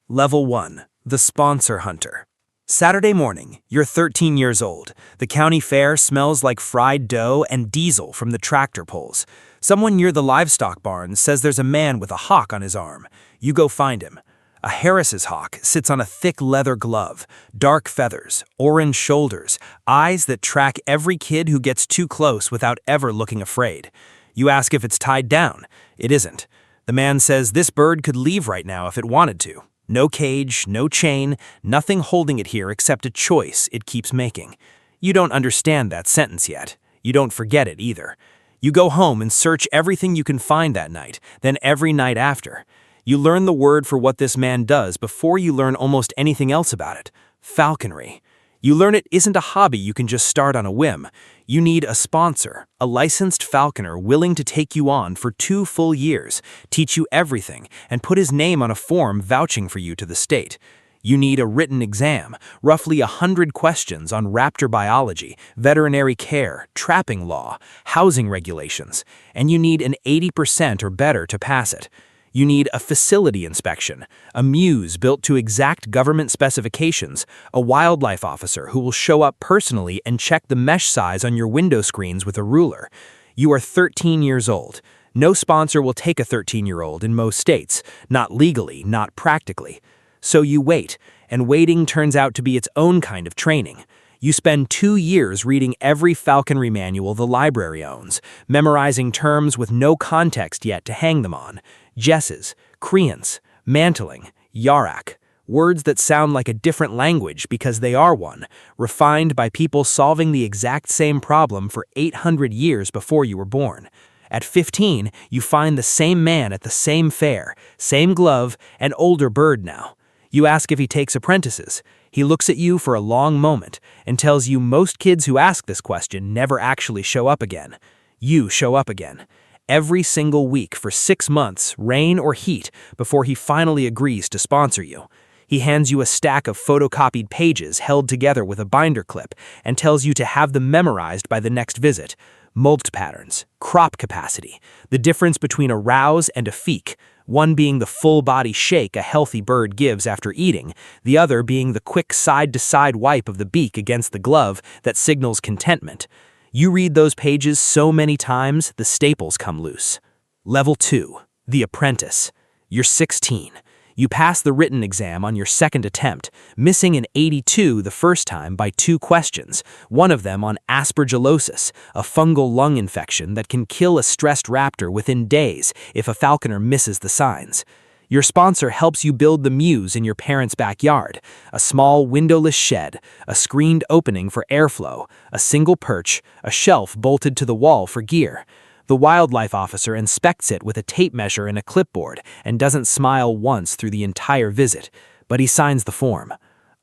Level 1. The Sponsor Hunter. Saturday morning, you're 13 years old. The county fair smells like fried dough and diesel from the tractor pulls. Someone near the livestock barn says there's a man with a hawk on his arm. You go find him. A Harris's hawk sits on a thick leather glove, dark feathers, orange shoulders, eyes that track every kid who gets too close without ever looking afraid. You ask if it's tied down. It isn't. The man says this bird could leave right now if it wanted to. No cage, no chain, nothing holding it here except a choice it keeps making. You don't understand that sentence yet. You don't forget it either. You go home and search everything you can find that night, then every night after. You learn the word for what this man does before you learn almost anything else about it: falconry. You learn it isn't a hobby you can just start on a whim. You need a sponsor, a licensed falconer willing to take you on for 2 full years, teach you everything, and put his name on a form vouching for you to the state. You need a written exam, roughly 100 questions on raptor biology, veterinary care, trapping law, housing regulations, and you need an 80% or better to pass it. You need a facility inspection, a muse built to exact government specifications, a wildlife officer who will show up personally and check the mesh size on your window screens with a ruler. You are 13 years old. No sponsor will take a 13-year-old in most states, not legally, not practically. So you wait, and waiting turns out to be its own kind of training. You spend 2 years reading every falconry manual the library owns, memorizing terms with no context yet to hang them on. Jesses, creance, mantling, yarak, words that sound like a different language because they are one, refined by people solving the exact same problem for 800 years before you were born. At 15, you find the same man at the same fair, same glove, an older bird now. You ask if he takes apprentices. He looks at you for a long moment and tells you most kids who ask this question never actually show up again. You show up again. Every single week for 6 months, rain or heat, before he finally agrees to sponsor you. He hands you a stack of photocopied pages held together with a binder clip and tells you to have them memorized by the next visit. Molt patterns, crop capacity, the difference between a rouse and a feek, one being the full-body shake a healthy bird gives after eating, the other being the quick side-to-side wipe of the beak against the glove that signals contentment. You read those pages so many times, the staples come loose. Level 2. The Apprentice. You're 16. You pass the written exam on your second attempt, missing an 82 the first time by 2 questions, one of them on aspergillosis, a fungal lung infection that can kill a stressed raptor within days if a falconer misses the signs. Your sponsor helps you build the muse in your parents' backyard, a small windowless shed, a screened opening for airflow, a single perch, a shelf bolted to the wall for gear. The wildlife officer inspects it with a tape measure and a clipboard and doesn't smile once through the entire visit, but he signs the form.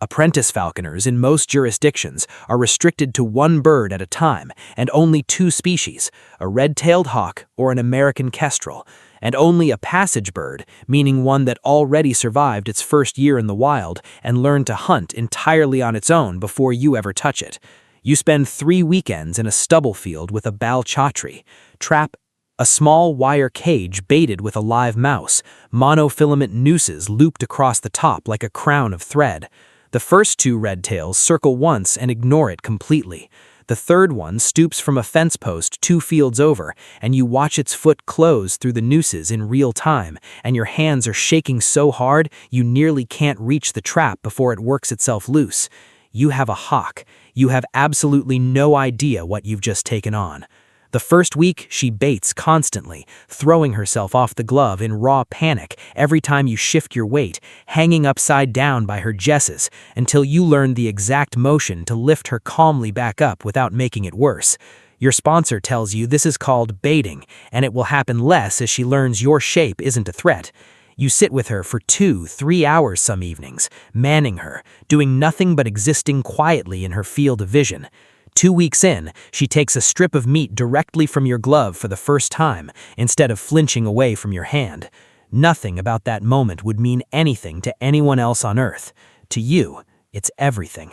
Apprentice falconers in most jurisdictions are restricted to 1 bird at a time and only 2 species, a red-tailed hawk or an American kestrel, and only a passage bird, meaning one that already survived its first year in the wild and learned to hunt entirely on its own before you ever touch it. You spend 3 weekends in a stubble field with a balchatri, trap a small wire cage baited with a live mouse, monofilament nooses looped across the top like a crown of thread. The first 2 red tails circle once and ignore it completely. The third one stoops from a fence post 2 fields over, and you watch its foot close through the nooses in real time, and your hands are shaking so hard you nearly can't reach the trap before it works itself loose. You have a hawk. You have absolutely no idea what you've just taken on. The first week, she baits constantly, throwing herself off the glove in raw panic every time you shift your weight, hanging upside down by her jesses, until you learn the exact motion to lift her calmly back up without making it worse. Your sponsor tells you this is called baiting, and it will happen less as she learns your shape isn't a threat. You sit with her for 2-3 hours some evenings, manning her, doing nothing but existing quietly in her field of vision. 2 weeks in, she takes a strip of meat directly from your glove for the first time, instead of flinching away from your hand. Nothing about that moment would mean anything to anyone else on Earth. To you, it's everything.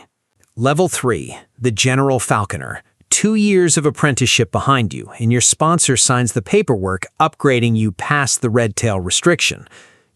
Level 3. The General Falconer. 2 years of apprenticeship behind you, and your sponsor signs the paperwork upgrading you past the red tail restriction.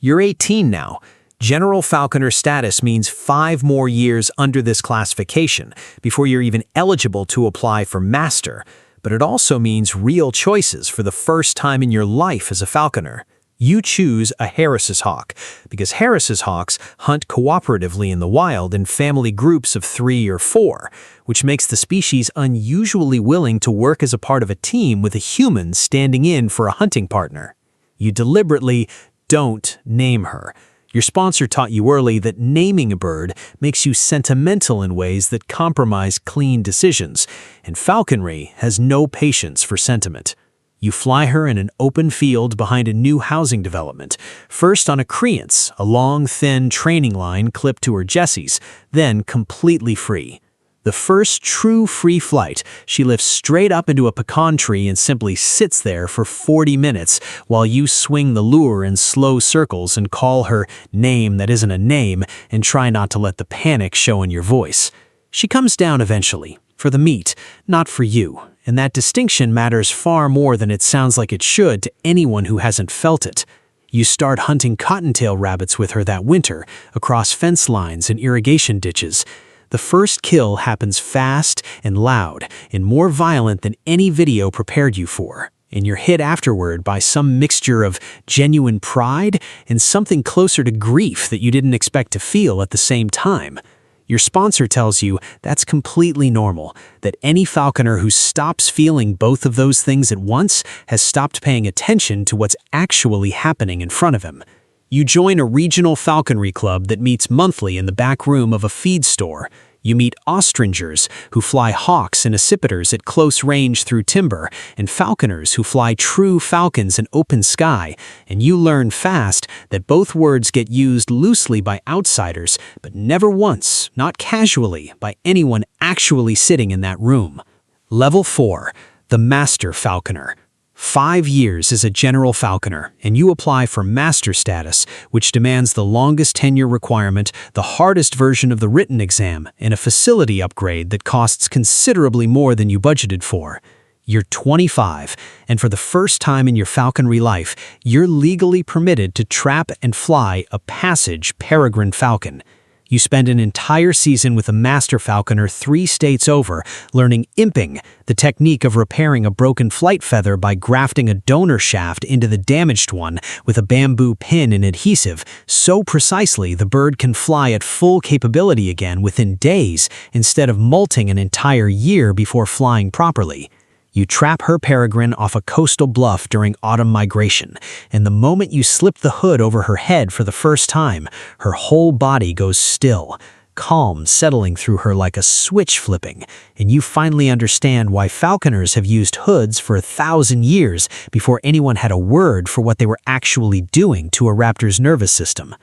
You're 18 now. General Falconer status means 5 more years under this classification before you're even eligible to apply for Master, but it also means real choices for the first time in your life as a falconer. You choose a Harris's hawk, because Harris's hawks hunt cooperatively in the wild in family groups of 3 or 4, which makes the species unusually willing to work as a part of a team with a human standing in for a hunting partner. You deliberately don't name her. Your sponsor taught you early that naming a bird makes you sentimental in ways that compromise clean decisions, and falconry has no patience for sentiment. You fly her in an open field behind a new housing development, first on a creance, a long, thin training line clipped to her jesses, then completely free. The first true free flight, she lifts straight up into a pecan tree and simply sits there for 40 minutes while you swing the lure in slow circles and call her name that isn't a name and try not to let the panic show in your voice. She comes down eventually, for the meat, not for you, and that distinction matters far more than it sounds like it should to anyone who hasn't felt it. You start hunting cottontail rabbits with her that winter, across fence lines and irrigation ditches. The first kill happens fast and loud and more violent than any video prepared you for, and you're hit afterward by some mixture of genuine pride and something closer to grief that you didn't expect to feel at the same time. Your sponsor tells you that's completely normal, that any falconer who stops feeling both of those things at once has stopped paying attention to what's actually happening in front of him. You join a regional falconry club that meets monthly in the back room of a feed store. You meet ostrichers who fly hawks and accipiters at close range through timber, and falconers who fly true falcons in open sky, and you learn fast that both words get used loosely by outsiders, but never once, not casually, by anyone actually sitting in that room. Level 4, the Master Falconer. 5 years as a General Falconer, and you apply for Master status, which demands the longest tenure requirement, the hardest version of the written exam, and a facility upgrade that costs considerably more than you budgeted for. You're 25, and for the first time in your falconry life, you're legally permitted to trap and fly a passage peregrine falcon. You spend an entire season with a Master Falconer 3 states over, learning imping, the technique of repairing a broken flight feather by grafting a donor shaft into the damaged one with a bamboo pin and adhesive, so precisely the bird can fly at full capability again within days instead of molting an entire year before flying properly. You trap her peregrine off a coastal bluff during autumn migration, and the moment you slip the hood over her head for the first time, her whole body goes still, calm settling through her like a switch flipping, and you finally understand why falconers have used hoods for 1,000 years before anyone had a word for what they were actually doing to a raptor's nervous system.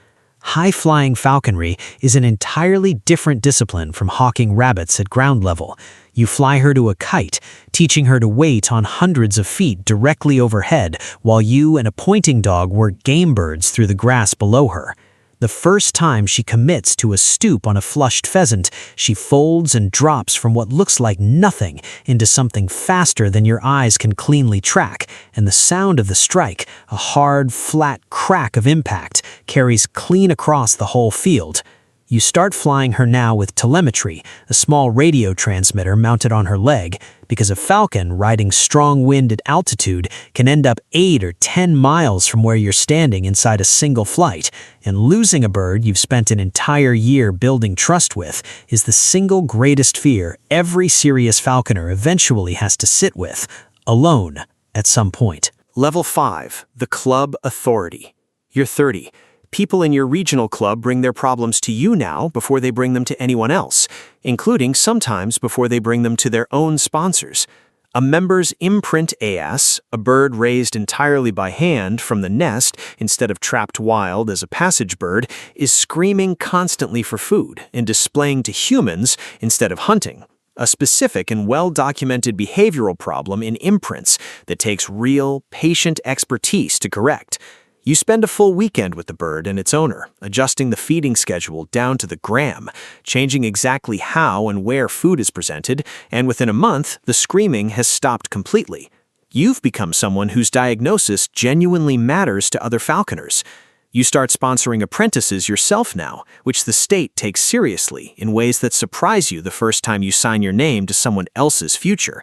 High-flying falconry is an entirely different discipline from hawking rabbits at ground level. You fly her to a kite, teaching her to wait on hundreds of feet directly overhead while you and a pointing dog work game birds through the grass below her. The first time she commits to a stoop on a flushed pheasant, she folds and drops from what looks like nothing into something faster than your eyes can cleanly track, and the sound of the strike, a hard, flat crack of impact, carries clean across the whole field. You start flying her now with telemetry, a small radio transmitter mounted on her leg, because a falcon riding strong wind at altitude can end up 8 or 10 miles from where you're standing inside a single flight, and losing a bird you've spent an entire year building trust with is the single greatest fear every serious falconer eventually has to sit with, alone, at some point. Level 5, the Club Authority. You're 30. People in your regional club bring their problems to you now before they bring them to anyone else, including sometimes before they bring them to their own sponsors. A member's imprint AS, a bird raised entirely by hand from the nest instead of trapped wild as a passage bird, is screaming constantly for food and displaying to humans instead of hunting. A specific and well-documented behavioral problem in imprints that takes real, patient expertise to correct. You spend a full weekend with the bird and its owner, adjusting the feeding schedule down to the gram, changing exactly how and where food is presented, and within a month, the screaming has stopped completely. You've become someone whose diagnosis genuinely matters to other falconers. You start sponsoring apprentices yourself now, which the state takes seriously in ways that surprise you the first time you sign your name to someone else's future.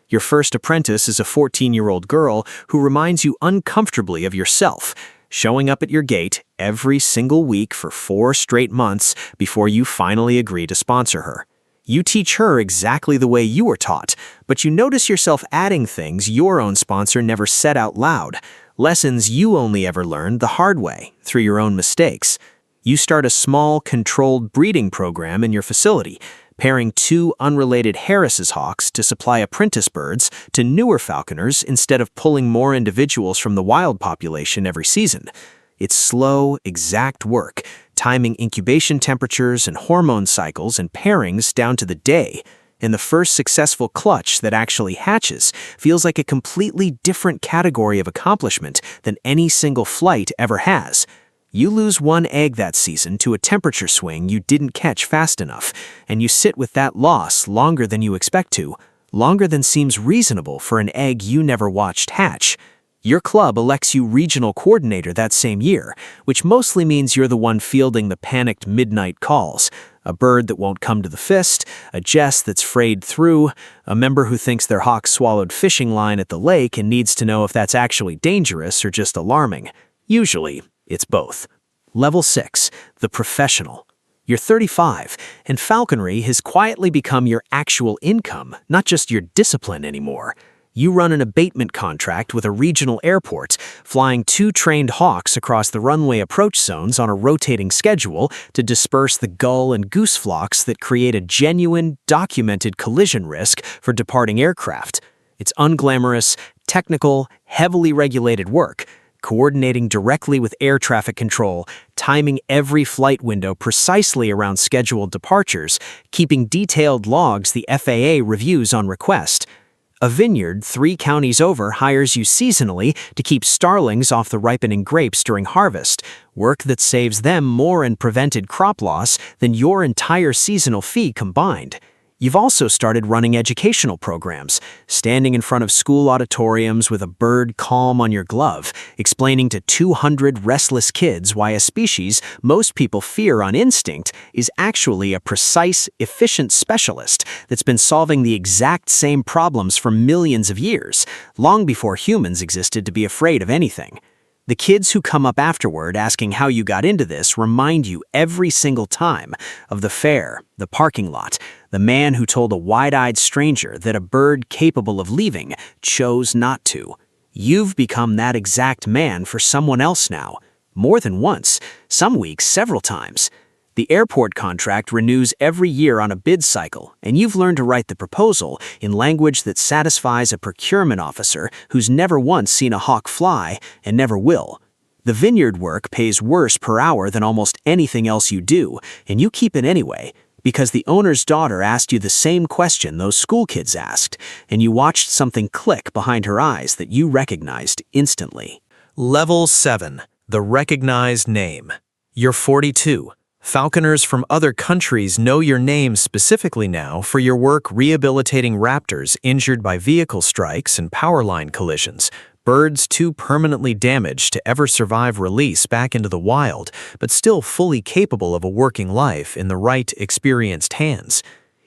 Your first apprentice is a 14-year-old girl who reminds you uncomfortably of yourself, showing up at your gate every single week for 4 straight months before you finally agree to sponsor her. You teach her exactly the way you were taught, but you notice yourself adding things your own sponsor never said out loud, lessons you only ever learned the hard way, through your own mistakes. You start a small, controlled breeding program in your facility, pairing 2 unrelated Harris's hawks to supply apprentice birds to newer falconers instead of pulling more individuals from the wild population every season. It's slow, exact work, timing incubation temperatures and hormone cycles and pairings down to the day. And the first successful clutch that actually hatches feels like a completely different category of accomplishment than any single flight ever has. You lose 1 egg that season to a temperature swing you didn't catch fast enough, and you sit with that loss longer than you expect to, longer than seems reasonable for an egg you never watched hatch. Your club elects you regional coordinator that same year, which mostly means you're the one fielding the panicked midnight calls. A bird that won't come to the fist, a jest that's frayed through, a member who thinks their hawk swallowed fishing line at the lake and needs to know if that's actually dangerous or just alarming. Usually, it's both. Level 6, the professional. You're 35, and falconry has quietly become your actual income, not just your discipline anymore. You run an abatement contract with a regional airport, flying 2 trained hawks across the runway approach zones on a rotating schedule to disperse the gull and goose flocks that create a genuine, documented collision risk for departing aircraft. It's unglamorous, technical, heavily regulated work, coordinating directly with air traffic control, timing every flight window precisely around scheduled departures, keeping detailed logs the FAA reviews on request. A vineyard 3 counties over hires you seasonally to keep starlings off the ripening grapes during harvest, work that saves them more in prevented crop loss than your entire seasonal fee combined. You've also started running educational programs, standing in front of school auditoriums with a bird calm on your glove, explaining to 200 restless kids why a species most people fear on instinct is actually a precise, efficient specialist that's been solving the exact same problems for millions of years, long before humans existed to be afraid of anything. The kids who come up afterward asking how you got into this remind you every single time of the fair, the parking lot, the man who told a wide-eyed stranger that a bird capable of leaving chose not to. You've become that exact man for someone else now, more than once, some weeks several times. The airport contract renews every year on a bid cycle, and you've learned to write the proposal in language that satisfies a procurement officer who's never once seen a hawk fly and never will. The vineyard work pays worse per hour than almost anything else you do, and you keep it anyway, because the owner's daughter asked you the same question those school kids asked, and you watched something click behind her eyes that you recognized instantly. Level 7, the recognized name. You're 42. Falconers from other countries know your name specifically now for your work rehabilitating raptors injured by vehicle strikes and power line collisions, birds too permanently damaged to ever survive release back into the wild, but still fully capable of a working life in the right, experienced hands.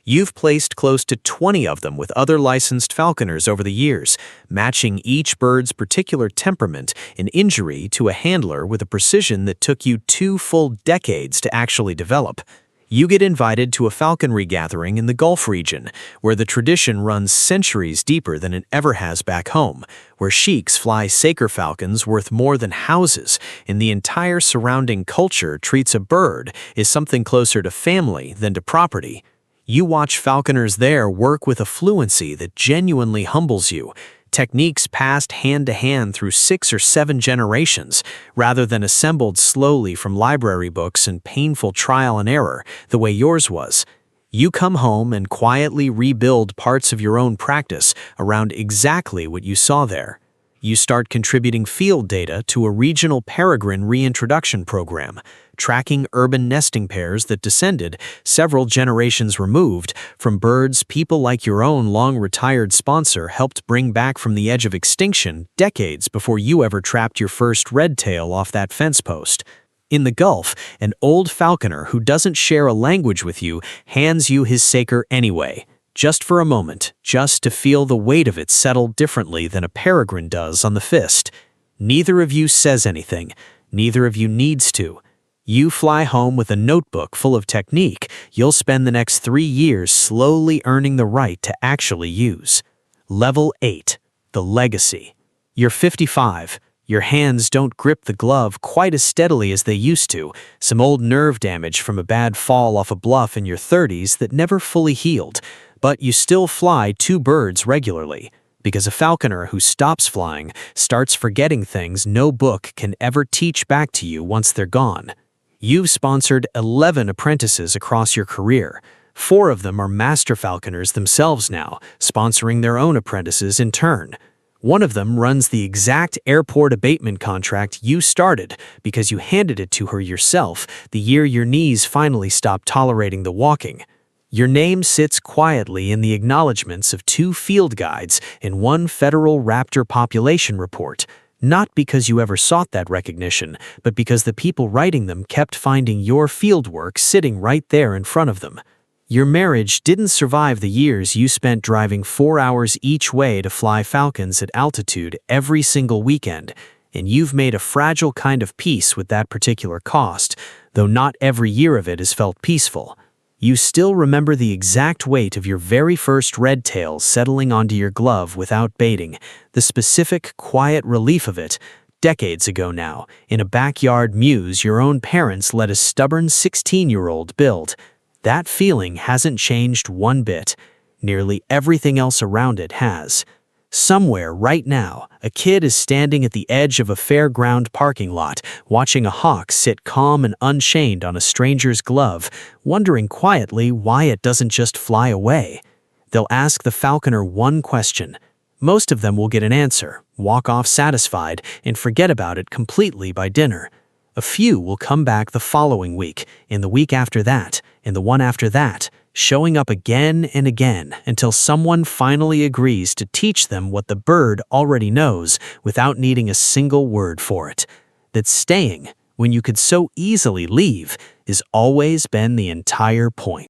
You've placed close to 20 of them with other licensed falconers over the years, matching each bird's particular temperament and injury to a handler with a precision that took you 2 full decades to actually develop. You get invited to a falconry gathering in the Gulf region, where the tradition runs centuries deeper than it ever has back home, where sheiks fly saker falcons worth more than houses, and the entire surrounding culture treats a bird as something closer to family than to property. You watch falconers there work with a fluency that genuinely humbles you, techniques passed hand to hand through 6 or 7 generations, rather than assembled slowly from library books and painful trial and error, the way yours was. You come home and quietly rebuild parts of your own practice around exactly what you saw there. You start contributing field data to a regional peregrine reintroduction program, tracking urban nesting pairs that descended several generations removed from birds people like your own long-retired sponsor helped bring back from the edge of extinction decades before you ever trapped your first red-tail off that fence post. In the Gulf, an old falconer who doesn't share a language with you hands you his saker anyway, just for a moment, just to feel the weight of it settle differently than a peregrine does on the fist. Neither of you says anything. Neither of you needs to. You fly home with a notebook full of technique you'll spend the next 3 years slowly earning the right to actually use. Level 8. The Legacy. You're 55. Your hands don't grip the glove quite as steadily as they used to, some old nerve damage from a bad fall off a bluff in your 30s that never fully healed. But you still fly 2 birds regularly, because a falconer who stops flying starts forgetting things no book can ever teach back to you once they're gone. You've sponsored 11 apprentices across your career. 4 of them are Master Falconers themselves now, sponsoring their own apprentices in turn. One of them runs the exact airport abatement contract you started because you handed it to her yourself the year your knees finally stopped tolerating the walking. Your name sits quietly in the acknowledgments of 2 field guides in 1 federal raptor population report, not because you ever sought that recognition, but because the people writing them kept finding your fieldwork sitting right there in front of them. Your marriage didn't survive the years you spent driving 4 hours each way to fly falcons at altitude every single weekend, and you've made a fragile kind of peace with that particular cost, though not every year of it has felt peaceful. You still remember the exact weight of your very first red tail settling onto your glove without baiting, the specific, quiet relief of it, decades ago now, in a backyard muse your own parents let a stubborn 16-year-old build. That feeling hasn't changed one bit. Nearly everything else around it has. Somewhere right now, a kid is standing at the edge of a fairground parking lot, watching a hawk sit calm and unchained on a stranger's glove, wondering quietly why it doesn't just fly away. They'll ask the falconer one question. Most of them will get an answer, walk off satisfied, and forget about it completely by dinner. A few will come back the following week, and the week after that, and the one after that, showing up again and again until someone finally agrees to teach them what the bird already knows without needing a single word for it. That staying, when you could so easily leave, has always been the entire point.